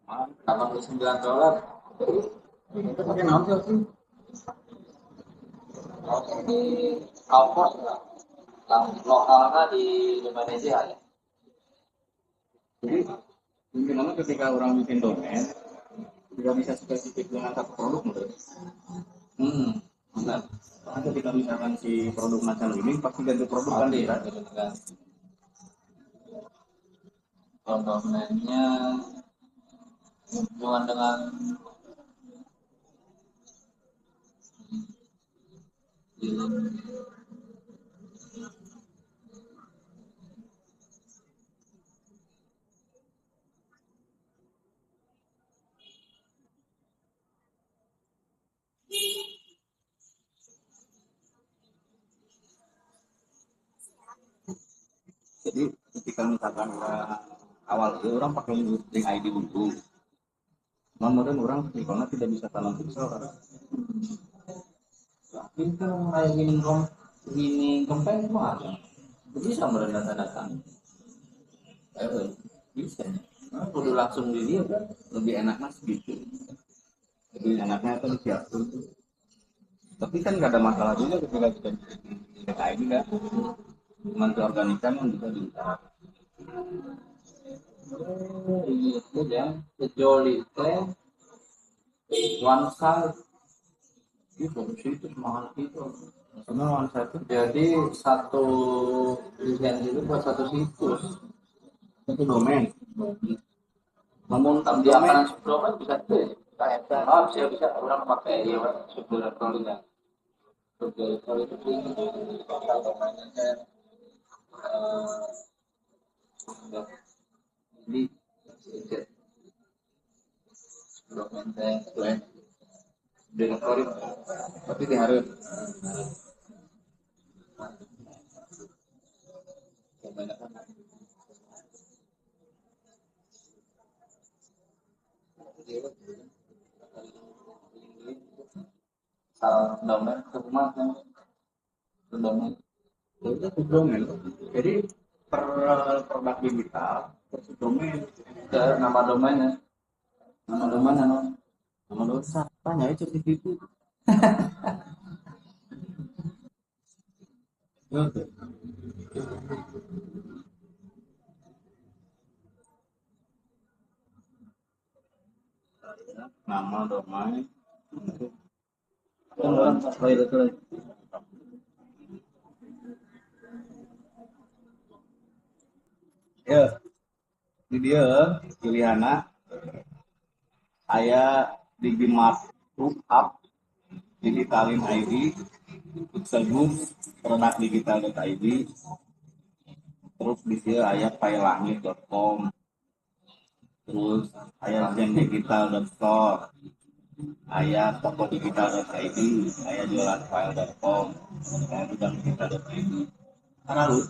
$89. Itu pakai non sih? Di Alfort nggak? Lokalnya di Indonesia ya. Jadi minimalnya ketika orang bikin domain tidak bisa spesifik dengan satu produk menurut. Benar. Karena ketika misalkan si produk macam ini pasti ganti produk kan Pasti kita. gitu kan. Domainnya hubungan dengan Jadi ketika misalkan awal itu orang pakai link ID dulu. Kemudian orang misalnya tidak bisa tanam pixel karena itu kayak gini campaign itu ada. Bisa data-data. Bisa. Nah, kudu langsung di dia kan lebih enak mas gitu. Lebih enaknya itu disiapkan. Tapi kan nggak ada masalah juga ketika kita bikin link ID kan. Cuma terorganikan kan bisa diusahakan. itu ya kejoli teh one side itu itu mahal itu. Karena one side itu Jadi satu lisensi itu buat satu situs. satu domain. Namun Satu di domain. akaran sebelum kan bisa tuh kayak bisa orang pakai ya subdomain elektroniknya. Subdomain itu total domainnya jadi domain teh direktori Tapi diharap kebanyakan salah domain ke rumah kan domain itu subdomain. Jadi per produk digital per subdomain. ke nama domainnya nama domainnya no. Nama dosa tanya itu itu. Nama domain Orang sampai itu ya di dia pilihannya aya Digimart Group Up Digitalin ID Pixelbook produk digital.id terus di sini aya failangit.com terus aya zendigital.store aya tokodigital.id aya jualanfile.com aya gudangdigital.id karena lu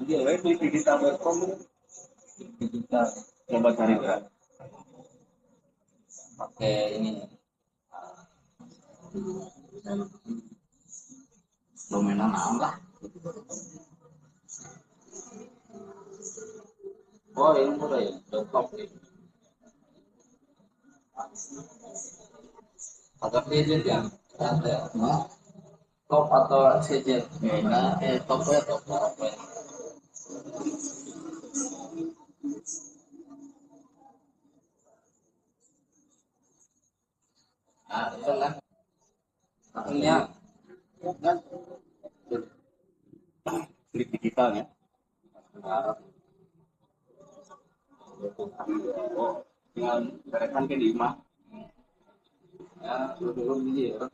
dia web digital.com kita coba cari kan pakai ini domainnya naon lah oh ini udah ya top atau gadget ya ada top atau gadget nah top ya top apa ya nah itu lah artinya kan klik digitalnya oh tinggal berekan ke di imah ya dulu ini ya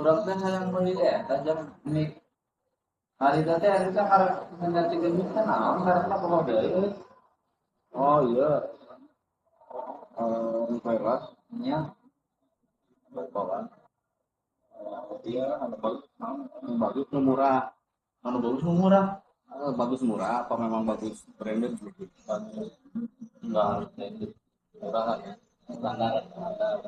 kurang teh yang mau ya tajam ini hari tadi hari teh harus mengganti gemuk kan nah karena kalau dari oh iya virus nya berbalan dia anu bagus nu murah anu bagus nu murah bagus murah apa memang bagus branded gitu? Enggak harus branded, murah aja, standar standar.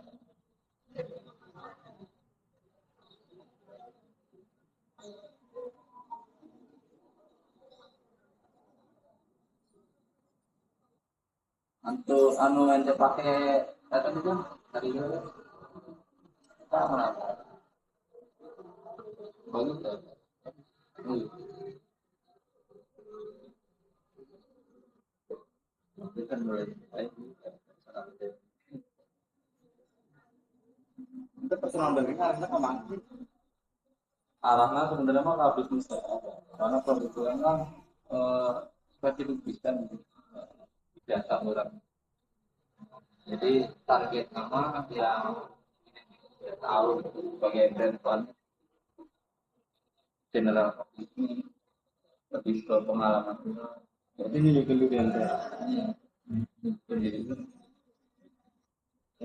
Untuk anu ente pakai kata itu dari mana? Mana? Bagus ya. Itu kan boleh baik. Itu personal branding harusnya kemana sih? Arahnya sebenarnya mah ke bisnis aja. Karena produk kan spesifik bisa biasa orang. Jadi target nama yang tahu sebagai brand fund general ini lebih ke pengalaman. Jadi ini juga dulu yang saya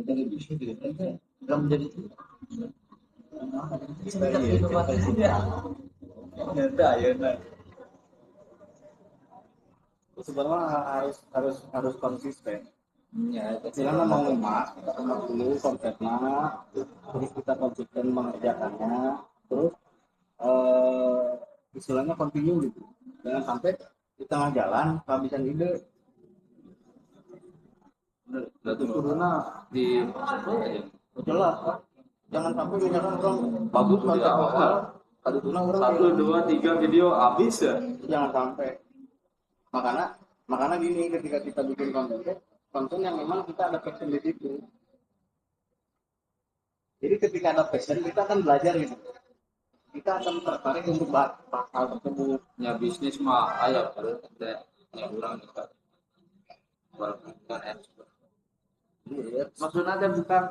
Jadi itu bisa gitu aja. Belum menjadi inovasi dia. ya ya nah. Sebenarnya harus konsisten. Ya, Istilahnya mau emas, kita emas dulu konsepnya, terus kita konsisten mengerjakannya, terus eh, istilahnya continue gitu. Jangan sampai di tengah jalan kehabisan ide. berarti kuruna di aja. Jelas kan? Jangan sampai misalkan orang bagus Di konsep awal awal, tadi orang satu dua tiga video habis ya. jangan sampai. Makanya makanya gini ketika kita bikin konten yang memang kita ada passion di situ. Jadi ketika ada passion kita akan belajar gitu. Kita akan tertarik untuk bahas hal tersebut. Ya bisnis mah ayo kalau kita yang orang kita bukan ekspor. Iya, Maksudnya ada bukan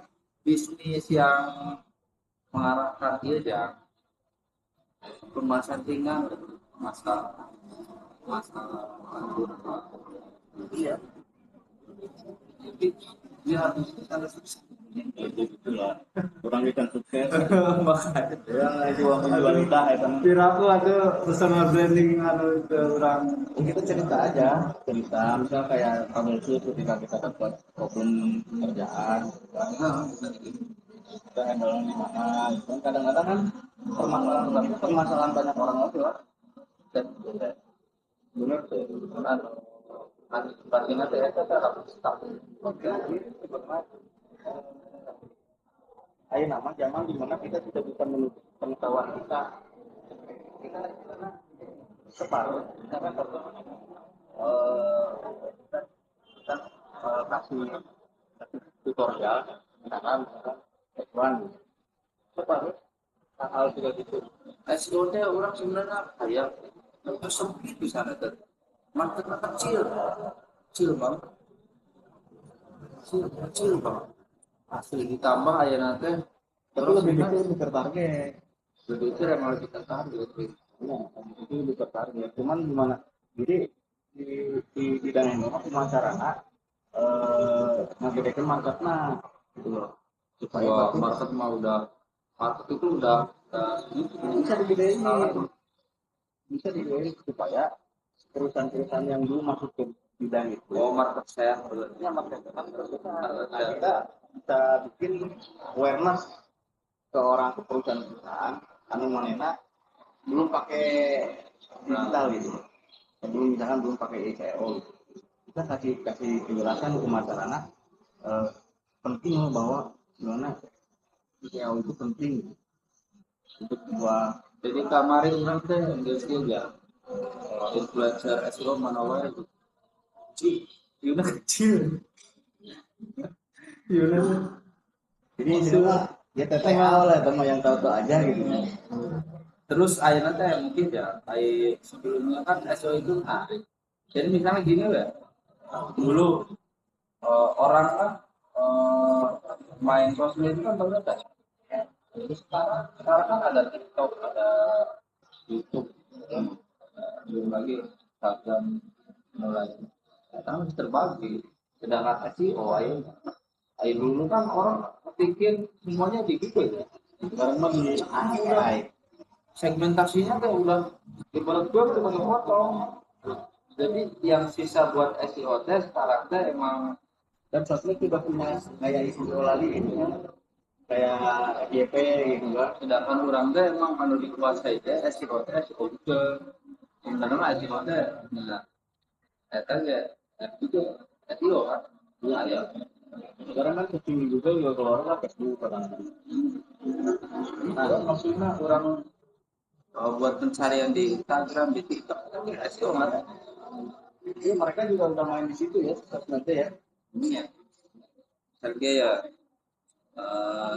bisnis yang mengarahkan dia ya pembahasan ringan masalah masalah iya. jadi dia harus sukses. Jadi itulah orang ikan sukses. Makanya Orang lagi uang menjual lidah ya kan. piraku ada personal branding anu ke orang Kita cerita aja, cerita misal kayak troubleshoot ketika kita dapat problem kerjaan, kita handle di mana. Dan kadang-kadang kan permasalahan banyak orang itu lah. dan benar tuh anu antisipasinya saya harus tahu. Oke, ayo nama zaman dimana kita tidak bisa menutup pengetahuan kita. Kita karena separuh, karena kita, kita kasih tutorial, misalkan F1 separuh hal tidak gitu. SEO-nya orang sebenarnya kayak sempit di sana tuh. Marketnya kecil, kecil banget, kecil banget. Asli ditambah aja nanti Tapi lebih itu lebih tertarget. lebih itu yang lebih tertarik. Ya, itu lebih tertarget. Cuman gimana? Jadi di, di bidang ini pemasaran ngagedekeun marketna gitu loh. Supaya Wah, bagus. market itu udah Bisa digedein, bisa digedein supaya perusahaan-perusahaan yang dulu masuk ke bidang itu. oh market saya Ya, market kan nah, kita bisa bikin awareness ke orang ke perusahaan-perusahaan anu manena belum pakai digital gitu. Belum misalkan belum pakai SEO gitu. Kita kasih kasih penjelasan ke masyarakat penting loh bahwa gimana SEO itu penting untuk sebuah jadi kemarin orang teh nggak ya influencer SEO mana wae itu kecil, Yuna kecil, Yuna jadi istilahnya ya TTA lah teman yang tahu-tahu aja gitu. terus akhirnya teh mungkin ya kayak sebelumnya kan SEO itu jadi misalnya gini ya dulu orang kan main sosmed itu kan banyak kan terus sekarang kan ada TikTok ada YouTube belum lagi Instagram mulai sekarang harus terbagi sedangkan SEO ayo dulu kan orang pikir semuanya di Google ya Sekarang mah di AI. segmentasinya tuh udah ibarat gue udah pakai potong. Jadi yang sisa buat SEO teh sekarang teh emang, Dan sosmed udah punya kayak SEO lagi gitu kan, kayak FYP gitu kan. sedangkan orang teh emang anu dikuasai teh SEO teh SEO Google. Sebenarnya mah SEO teh nah eta ge itu SEO kan. Iya ya. Sekarang kan searching juga keluar lah Facebook kadang. Nah, maksudnya orang buat pencarian di Instagram, di TikTok kan SEO kan. Iya mereka juga udah main di situ ya sosmednya ya. Ini ya. Harga ya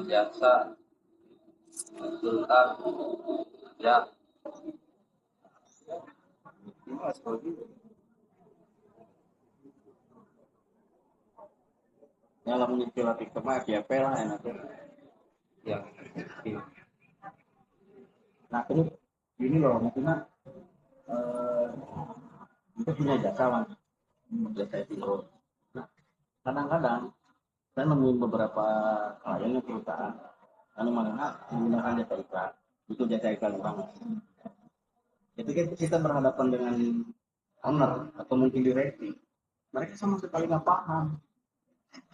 jasa konsultan ya. Cuma SEO juga. Yang lah menyicil TikTok mah FYP lah enaknya. Ya. Nah terus gini loh maksudnya eh, kita punya jasa kan, jasa SEO. Nah kadang-kadang saya nemuin beberapa klien yang perusahaan anu mana menggunakan jasa iklan, itu jasa iklan orang. Ketika kita berhadapan dengan owner atau mungkin direksi, mereka sama sekali nggak paham.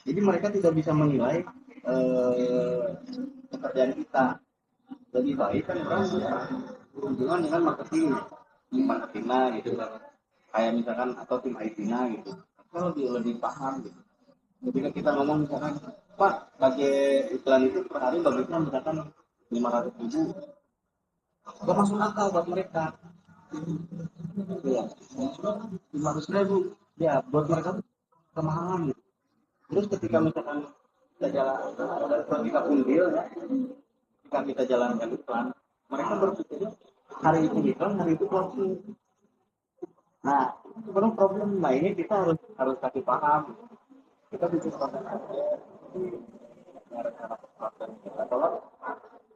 Jadi mereka tidak bisa menilai eh, pekerjaan kita. Lebih baik kan orang berhubungan dengan marketing, tim marketingnya gitu kan. Kayak misalkan atau tim IT-nya gitu. Kita lebih paham gitu. Ketika kita ngomong misalkan, Pak, pakai iklan itu per hari bagusnya misalkan 500.000, gak masuk akal buat mereka. Iya, 500.000, ya buat mereka kemahalan gitu. Terus ketika misalkan kita jalan, kita unggul ya, ketika kita jalankan iklan, mereka berpikirnya hari itu iklan, hari itu closing. Nah, itu baru problem. Nah ini kita harus kasih paham. Kita bikin konten aja, kita kalau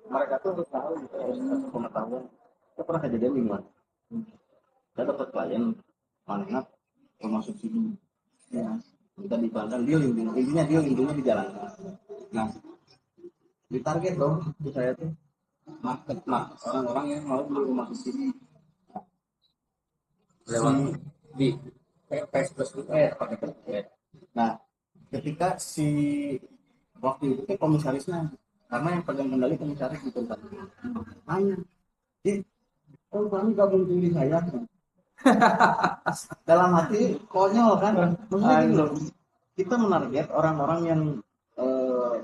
mereka tuh harus tahu gitu, harus kasih pengetahuan. Kita pernah kejadian di mana? Saya dapat klien mana termasuk sini. Ya, kita dipandang dia intinya di jalan. Nah, ditarget dong di saya tuh market orang-orang yang mau beli rumah di sini Lewat si di PS plus pakai PS. Nah, ketika si waktu itu kan komisarisnya karena yang pegang kendali komisaris di tempat nanya, oh kami gabung tinggi saya. Dalam hati konyol kan, maksudnya gini loh, kita menarget orang-orang yang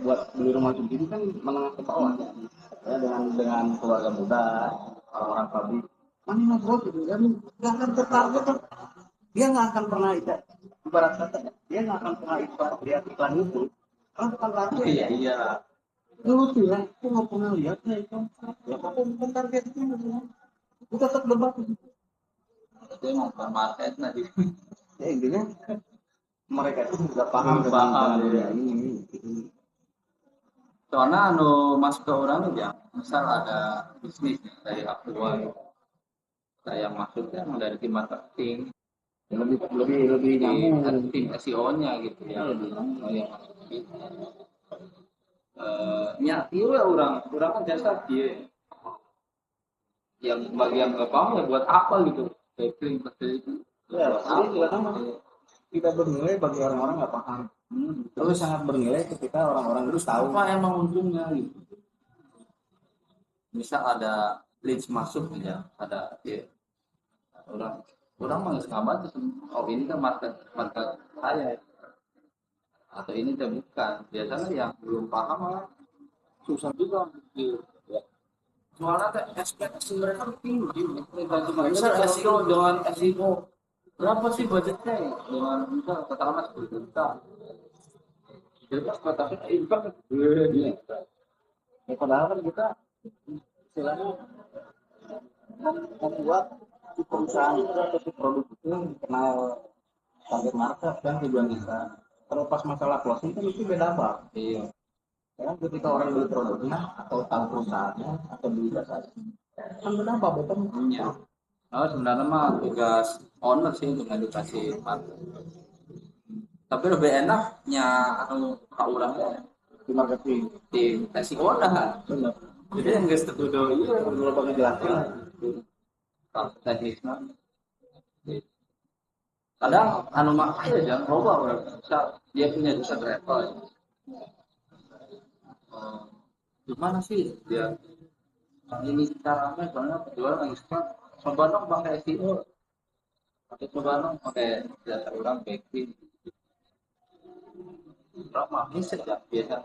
buat beli rumah sendiri kan menengah ke bawah ya, dengan keluarga muda, orang-orang pabrik mana mau bro gitu kan, nggak akan tertarget kan. Dia nggak akan pernah ibarat kata dia nggak akan pernah lihat iklan itu kan bukan target. iya iya. Dulu tuh ya aku nggak pernah lihat ya itu ya apa bukan target itu, kita tetap debat Itu emang bukan market nanti. ya intinya mereka itu sudah paham Paham dengan dunia ya. ini. Soalnya anu masuk ke orang aja, misal ada bisnis dari Aqua, saya maksudnya emang dari tim marketing, Lebih nyambung. dari tim SEO-nya gitu ya, yang masuk gitu. Nya iya orang kan jasa dia yang bagian nggak paham ya buat apa gitu, backlink seperti itu. Ya ini juga sama, tidak bernilai bagi orang-orang nggak paham. Terus sangat bernilai ketika orang-orang itu tahu Apa emang untungnya gitu. Misal ada leads masuk ya, ada ya, orang orang mah nggak baca, oh ini kan market market saya atau ini kan bukan. Biasanya yang belum paham malah susah juga gitu ya. Soalnya ekspektasi mereka tinggi. Misal SEO dengan SEO berapa sih budgetnya ya? Dengan misal katakanlah 10 juta. Jadi ekspektasi impact gede. ya, padahal kan kita istilahnya membuat si perusahaan itu atau si produk itu kenal target market dan tujuan kita. Kalau pas masalah closing kan itu beda apa? Iya. Ya, ketika orang beli produknya atau tahu perusahaannya atau beli jasanya kan beda apa betul? Iya. Oh, sebenarnya mah tugas owner sih untuk edukasi market. Tapi lebih enaknya atau orang Di marketing di SEO dah. benar. Jadi yang guys tertuduh iya Kalau pakai jelasin lah. teknisnya. Kadang anu makanya jangan coba bisa dia punya jasa travel. Eh, Gimana sih dia ini caranya soalnya penjual lagi stuck. Coba dong pakai SEO atau coba dong pakai data orang backlink. Berapa bisa ya biasa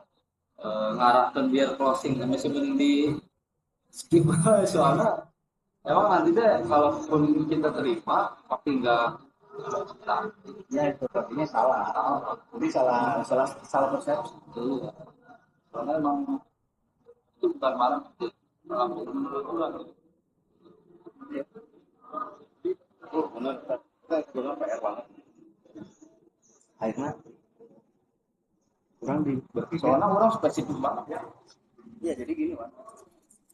ngarahkan biar closing kami sebelum di skip soalnya emang nanti deh kalaupun kita terima pasti nggak nah, Ya itu artinya salah. Jadi salah salah salah persepsi. dulu soalnya emang itu bukan malam dalam menurut orang Oh benar, kita sebenarnya PR banget. Akhirnya orang berpikir, soalnya orang spesifik banget ya iya jadi gini Pak.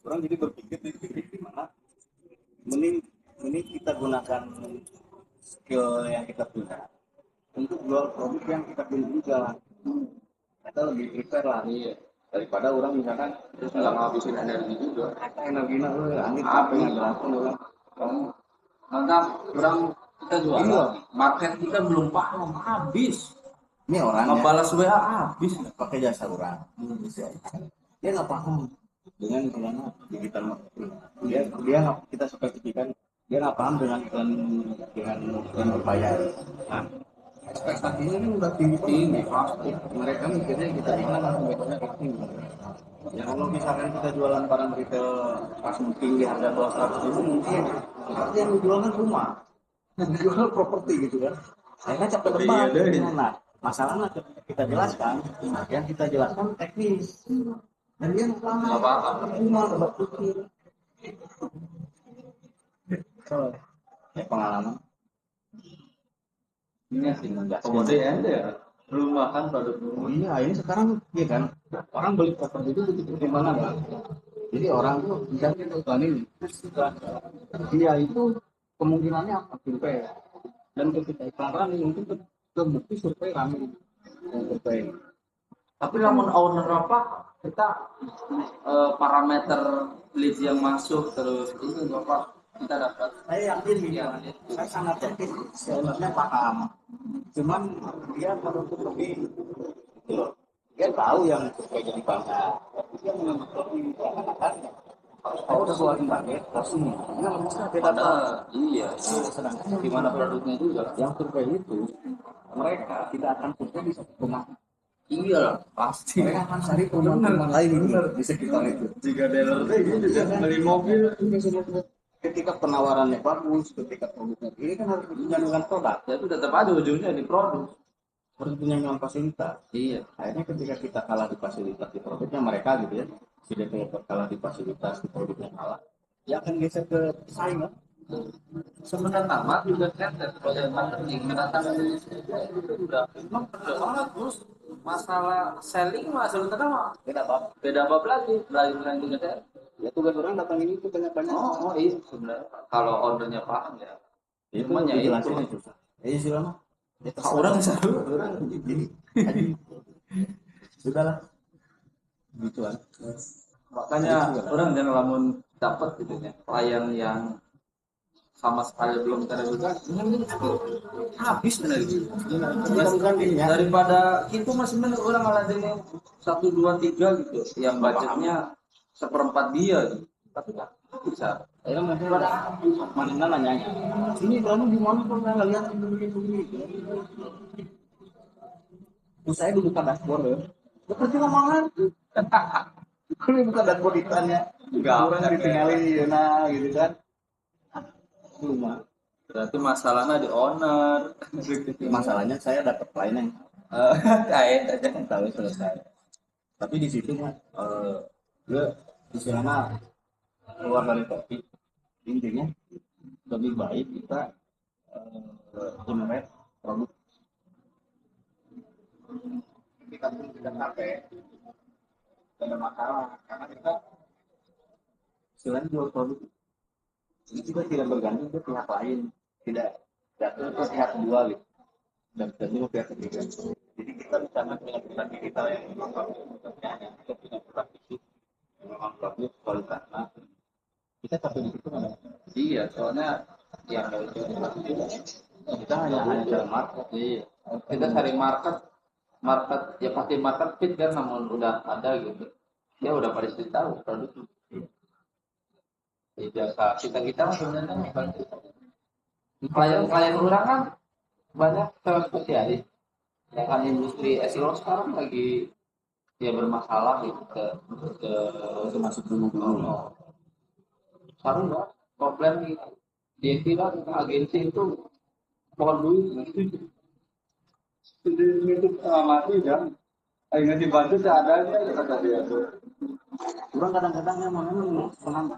Orang jadi berpikir di mana mending kita gunakan skill yang kita punya untuk jual produk yang kita beli juga. Kita lebih prepare lah iya daripada orang misalkan terus nggak ngabisin energi juga energinya angin apa yang berapa orang maka orang kita jual ini loh, market kita belum paham habis ini orangnya ngebalas WA habis pakai jasa orang bisa dia nggak paham dengan gimana digital marketing. Dia nggak kita spesifikkan dia nggak paham dengan yang berbayar. Nah, ekspektasinya ini udah tinggi tinggi pasti mereka mikirnya kita gimana langsung betulnya pasti. Ya kalau misalkan kita jualan barang retail langsung tinggi harga 200.000 mungkin tapi yang dijualkan rumah jual properti gitu kan. Saya capek tebak nah masalahnya ketika kita jelaskan yang kita jelaskan teknis dan dia nggak paham rumah tempat pikir ya pengalaman ini sih nggak kemudian ya perumahan produk oh rumah iya ini sekarang ya kan orang beli properti itu begitu di mana Bang? Jadi orang tuh misalnya tahun ini dia itu kemungkinannya apa survei dan ketika iklan mungkin terbukti survei ramai survei tapi namun owner apa kita parameter leads yang masuk terus ini bapak kita dapat saya yakin gini ya saya sangat yakin sebenarnya paham cuman dia menutup lebih gitu loh. Dia tahu yang survei jadi banyak tapi dia menutup lebih akan kalau udah keluarin target langsung ini bisa beda ada apa iya sedangkan gimana produknya juga yang survei itu mereka tidak akan survei di satu rumah iya lah pasti mereka akan cari perumahan lain di sekitar itu jika dealer itu juga beli mobil ketika penawarannya bagus ketika produknya ini kan harus punya dengan produk ya itu tetap aja ujungnya di produk harus punya dengan fasilitas iya akhirnya ketika kita kalah di fasilitas di produknya mereka gitu ya si developer kalah di fasilitas di produknya kalah ya akan geser ke pesaing kan sebenarnya nama juga kan dari project marketing mendatangkan itu udah memang udah banget terus masalah selling mah sebenarnya mah beda apa lagi lain juga kan ya tugas orang datang ini tuh banyak-banyak oh iya sebenarnya kalau ordernya paham ya itu cuman ya itu dijelasin susah ya istilahnya ya orang satu orang jadi sudahlah gituan makanya orang jangan lamun dapat gitu ya klien yang sama sekali belum terbuka ini habis benar gitu daripada itu masih benar orang ngeladenin 1 2 3 gitu yang budgetnya seperempat dia gitu. Tapi kan bisa akhirnya mereka pada mana nanya ini kamu di mana kok nggak lihat begini terus saya buka dashboard ya seperti ngomongan kalau buka dashboard iklannya Enggak, orang ditinggalin ya nah gitu kan rumah berarti masalahnya di owner masalahnya saya dapat klien yang kayak jangan tahu selesai tapi di situ mah dia istilahnya keluar dari topik intinya lebih baik kita generate produk kita pun tidak pakai ada masalah karena kita selain jual produk ini kita tidak bergantung ke pihak lain tidak jatuh ke pihak kedua gitu dan jatuh ke pihak ketiga jadi kita bisa dengan produk digital yang kita punya produk fisik memang bagus kualitas. Nah, kita capek di situ kan? Iya, soalnya yang dari itu juga. Kita hanya cari market. Iya. Kita cari market, market ya pasti market fit kan, namun udah ada gitu. Ya udah pasti tahu produk. Ya, jasa kita mah sebenarnya bukan klien orang kan banyak spesialis. Ya kan industri SEO sekarang lagi ya bermasalah gitu ke Itu masuk dulu dulu. sekarang ya komplain di kira agensi itu mohon duit gitu. Jadi itu setengah mati kan. Akhirnya dibantu seadanya kata dia tuh. Kurang kadang-kadang emang senang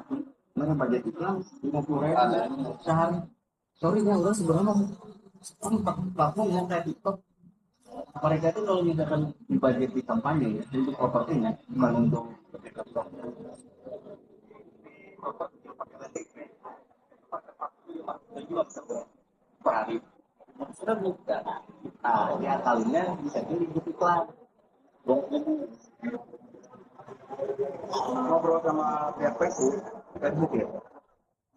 mereka budget iklan 50.000 sehari. Sorry ya, udah sebenarnya kan platform yang kayak TikTok, mereka itu kalau misalkan di budget di kampanye ya, untuk propertinya bukan untuk per hari sudah buka. Nah, ya kalinya bisa jadi iklan. Ngobrol sama pihak Facebook ya,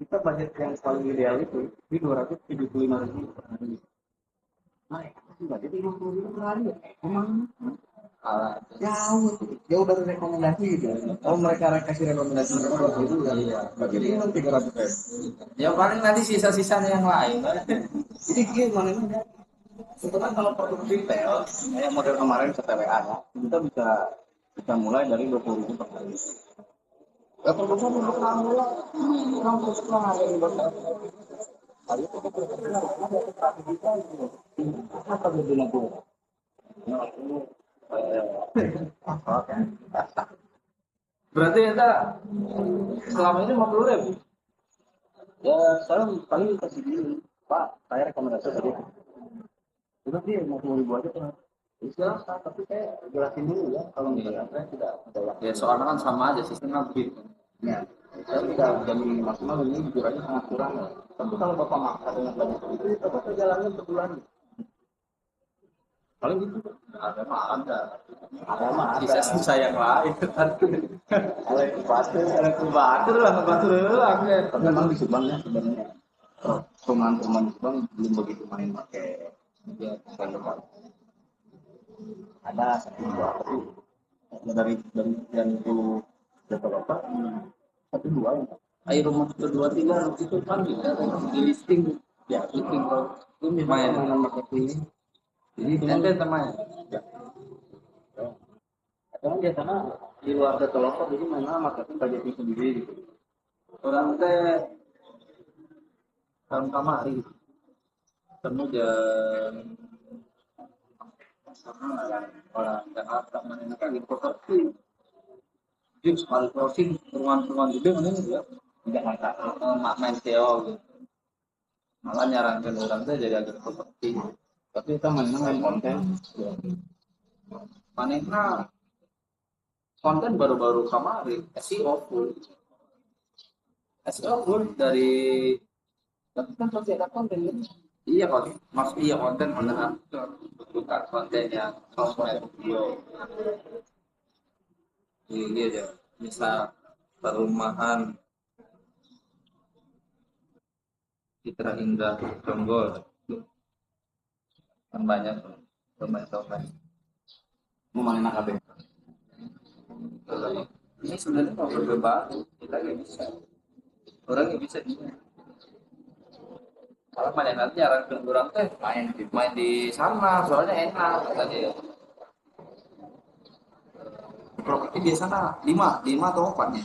kita budget yang paling ideal itu di 275.000 per hari. Nah, itu budget 50.000 per hari ya. Emang jauh, jauh dari rekomendasi gitu. Kalau mereka kasih rekomendasi itu ya budgetnya kan 300.000. Ya paling nanti sisa-sisanya yang lain. Jadi gimana ini? Sebenarnya kalau produk retail, kayak model kemarin CTWA ya, kita bisa mulai dari 20.000 per hari. Ya produksi untuk kamu lah, orang terus ada di bawah. Lalu itu apa bedanya gue? Berarti kita selama ini 50.000. Ya saya paling kasih gini, Pak, saya rekomendasi tadi. Udah sih 50.000 aja tuh. Silahkan, tapi saya jelasin dulu ya, kalau misalnya saya tidak ada waktu. Ya soalnya kan sama aja sistemnya begitu. Ya, saya tidak jamin maksimal ini jujur aja sangat kurang ya. Tapi kalau bapak maksa dengan banyak itu, bapak perjalanan sebulan. Paling gitu. Ada mah ada. Ada mah ada. Sisa-sisa yang lain. Kalau itu pasti Ada kubatur lah, kubatur lah. tapi memang di Subang ya sebenarnya teman-teman Subang belum begitu main pakai media sosial. Ada satu dua tapi dari yang itu berapa bapak satu dua ya. Air rumah kedua tiga itu kan juga di listing. Ya listing bro. Itu main marketing. ini ente teman. Ya. Karena biasanya di luar developer jadi mana marketing budgetnya sendiri gitu. Orang teh tahun kamari temu jam orang Jakarta mana kan di properti. Jadi sekali closing perumahan-perumahan gede mana ya Di Jakarta. mak main SEO gitu. Malah nyarankan orang teh jadi agak properti. Tapi kita main konten. Manehna konten baru-baru kamari SEO full. SEO full dari tapi kan pasti ada konten ya. Iya konten, maksud iya konten aktor, bukan konten yang sosmed video. Ini aja, misal perumahan Citra Indah Jonggol, kan banyak pemain sosmed. Mau main KB. Ini sebenarnya mau berbeda, kita nggak bisa. Orang nggak bisa ini. Kalau main nanti nyarankan orang teh main di sana, soalnya enak kata dia. Properti biasanya 5 atau 4 ya?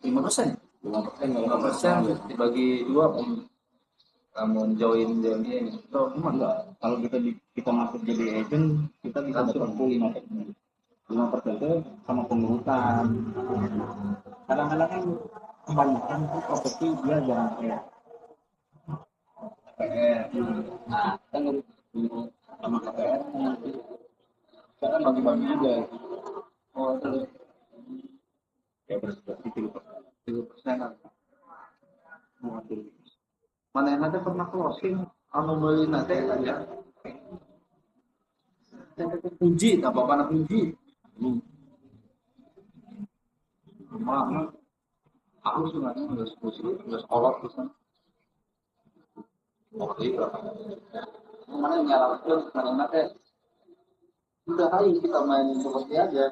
5%. 5% dibagi 2 kamu join ini. So, enggak. Kalau kita masuk jadi agent, kita bisa dapat 5%. 5% itu sama pengurusan. Kadang-kadang kan kebanyakan itu properti dia jarang kayak KPR. Nah, kita ngurus sama KPR. Sekarang bagi-bagi juga. Oh, terus Ya berseperti 30%. mengatur. Mana yang nanti pernah closing, anu beli nanti kan ya. Kunci, apa-apa kunci. Cuma aku sebenarnya udah sekolah gitu. Waktu itu mana nyalakan mana teh udah ayo kita main seperti aja